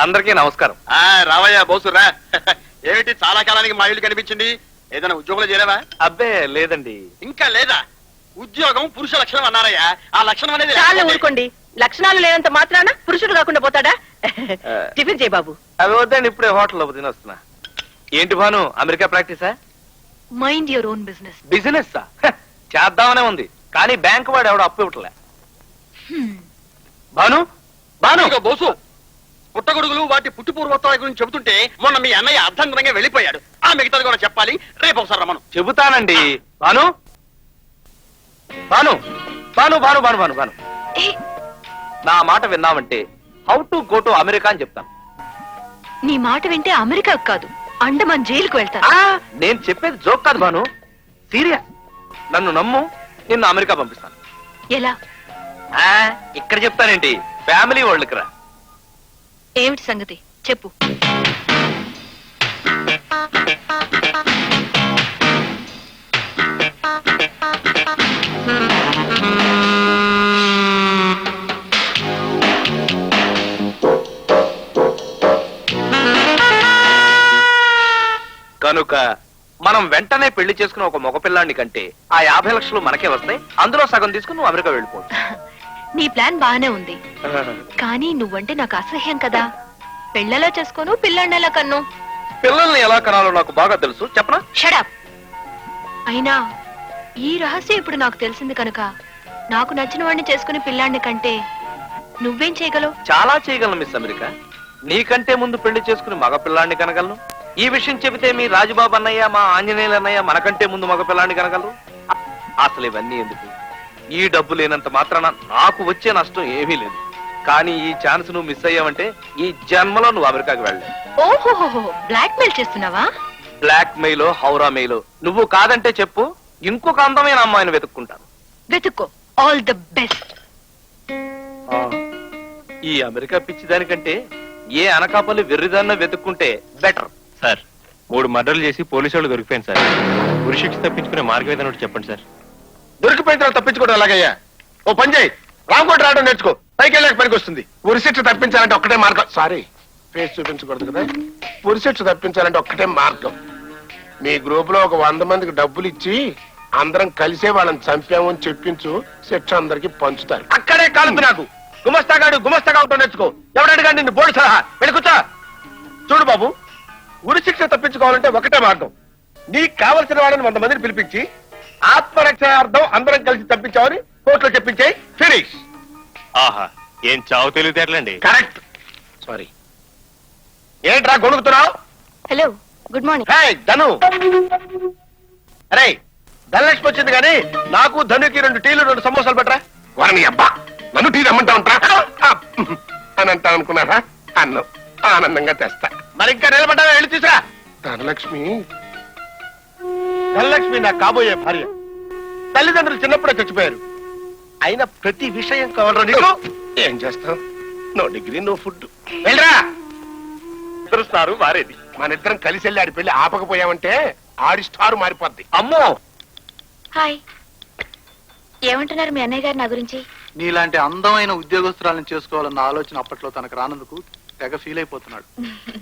అందరికీ నమస్కారం. రావయ్యా బోసురా. ఏమిటి చాలా కాలానికి మా ఇల్లు కనిపించింది? ఏదైనా ఉద్యోగంలో చేరావా? అబ్బే లేదండి. ఇంకా లేదా? ఉద్యోగం పురుష లక్షణం అన్నారయ్యా. ఆ లక్షణం అనేది చాలా ఊరుకోండి. లక్షణాలు లేనంత మాత్రాన పురుషుడు కాకుండా పోతాడా? టిఫిన్ చేయి బాబు. అవి వద్దండి, ఇప్పుడే హోటల్లో తినొస్తున్నా. ఏంటి భాను, అమెరికా ప్రాక్టీసా? Mind your own business. Business చేద్దామనే ఉంది, కానీ బ్యాంకు వాడు ఎవడో అప్పు ఇవ్వట్లే. భాను భాను ఇదిగో బోసు, పుట్టగొడుగులు వాటి పుట్టి పూర్వోత్తరాల గురించి చెబుతుంటే మొన్న మీ అన్నయ్య అర్ధంతరంగా వెళ్ళిపోయాడు. ఆ మిగతాది కూడా చెప్పాలి. రేపు ఒకసారి రమ్మను. చెబుతానండి. భాను భాను భాను భాను భాను భాను భాను నా మాట విన్నామంటే how to go to America అని చెప్తాను. నీ మాట వింటే అమెరికా కాదు, అండమాన్ జైలుకు వెళ్తా. నేను చెప్పేది జోక్ కాదు భాను, సీరియస్. నన్ను నమ్ము, నిన్ను అమెరికా పంపిస్తాను. ఎలా? ఇక్కడ చెప్తానేంటి, ఫ్యామిలీ వరల్డ్కి రా. ఏమిటి సంగతి చెప్పు. కనుక మనం వెంటనే పెళ్లి చేసుకున్న ఒక మగపిల్లాన్ని కంటే ఆ 50 లక్షలు మనకే వస్తాయి. అందులో సగం తీసుకుని నువ్వు అమెరికా వెళ్ళిపోవచ్చు. నీ ప్లాన్ బానే ఉంది, కానీ నువ్వంటే నాకు అసహ్యం కదా. పెళ్ళలా చేసుకోను, పిల్లాడినెలా కన్ను. పిల్లల్ని ఎలా కనాలో నాకు బాగా తెలుసు, చెప్పనా? షడప్. అయినా ఈ రహస్యం ఇప్పుడు నాకు తెలిసింది కనుక నాకు నచ్చిన వాడిని చేసుకుని పిల్లాడిని కంటే నువ్వేం చేయగలవు? చాలా చేయగలను మిస్ అమెరికా. నీకంటే ముందు పెళ్లి చేసుకుని మగ పిల్లాన్ని కనగలను. ఈ విషయం చెబితే మీ రాజుబాబు అన్నయ్య, మా ఆంజనేయులు అన్నయ్య మనకంటే ముందు మగ పిల్లాన్ని కనగలరు. అసలు ఇవన్నీ ఎందుకు? ఈ డబ్బు లేనంత మాత్రాన నాకు వచ్చే నష్టం ఏమీ లేదు. కానీ ఈ ఛాన్స్ నువ్వు మిస్ అయ్యావంటే ఈ జన్మలో నువ్వు అమెరికాకి వెళ్ళలేవు. ఓహోహో, బ్లాక్ మెయిల్ చేస్తున్నావా? బ్లాక్ మెయిలో, హౌరా మెయిలో నువ్వు కాదంటే చెప్పు, ఇంకొక అందమైన అమ్మాయిని వెతుక్కుంటాను. వెతుక్కో. All the best. ఈ అమెరికా పిచ్చి దానికంటే ఏ అనకాపల్లి వెర్రిదాన్న వెతుక్కుంటే బెటర్. సార్, 3 మర్డర్లు చేసి పోలీసు వాళ్ళు దొరికిపోయింది సార్. ఉరిశిక్ష తప్పించుకునే మార్గం ఏదైనా ఒకటి చెప్పండి సార్. దొరికిపోయిన తర్వాత తప్పించుకోవడం ఎలాగయ్యా? ఓ పని చేయి, రాంకోట్ రావడం నేర్చుకో. పైకి వెళ్ళాక పనికి వస్తుంది. ఉరిశిక్ష తప్పించాలంటే ఒక్కటే మార్గం. సారీ, ఫేస్ చూపించకూడదు కదా. ఉరిశిక్ష తప్పించాలంటే ఒక్కటే మార్గం. మీ గ్రూప్ లో ఒక 100 మందికి డబ్బులు ఇచ్చి అందరం కలిసే వాళ్ళని చంపాము అని చెప్పించు. శిక్ష అందరికి పంచుతారు. అక్కడే కాలుతు నాకు. గుమస్తాగాడు గుమస్తాగా ఉంటా నేర్చుకో. ఎవడడిగా నిన్ను బోర్డు సలహా వెళ్ళికొచ్చా. చూడు బాబు, ఉరిశిక్ష తప్పించుకోవాలంటే ఒకటే మార్గం. నీకు కావలసిన వాళ్ళని 100 మందిని పిలిపించి ఆత్మరక్షణార్థం అందరం కలిసి తప్పించామని కోర్టులో చెప్పించాయి. ఫినిష్. ఆహా, ఏం చావు తెలివితేటలండి. కరెక్ట్. సారీ. ఏంట్రా గొడుగుతున్నావు? Hello, good morning. Hey Dhanu. అరే, ధనలక్ష్మి వచ్చింది కానీ నాకు ధనుకి 2 టీలు 2 సమోసాలు పెట్టరా. వారిని అబ్బా, నన్ను టీ రమ్మంటా ఉంటా అని అంటా అనుకున్నారా? అన్నం ఆనందంగా తెస్తా. మరి ఇంకా నిలబడ్డా వెళ్ళి తీసురా. ధనలక్ష్మి ధనలక్ష్మి నా కాబోయే భార్య. తల్లిదండ్రులు చిన్నప్పుడే చచ్చిపోయారు. అయినా ప్రతి విషయం కావాలరా నీకు. ఏం చేస్తాం? No degree no food. వెళ్ళరా. తెలుస్తారు మారేది. మన ఇద్దరం కలిసి వెళ్ళి ఆడి పెళ్లి ఆపకపోయామంటే ఆడి స్టార్ మారిపోద్ది. అమ్మో, హాయ్. ఏమంటున్నారు మీ అన్నయ్య గారు నా గురించి? నీలాంటి అందమైన ఉద్యోగస్తురాలను చేసుకోవాలన్న ఆలోచన అప్పట్లో తనకు రానందుకు తెగ ఫీల్ అయిపోతున్నాడు.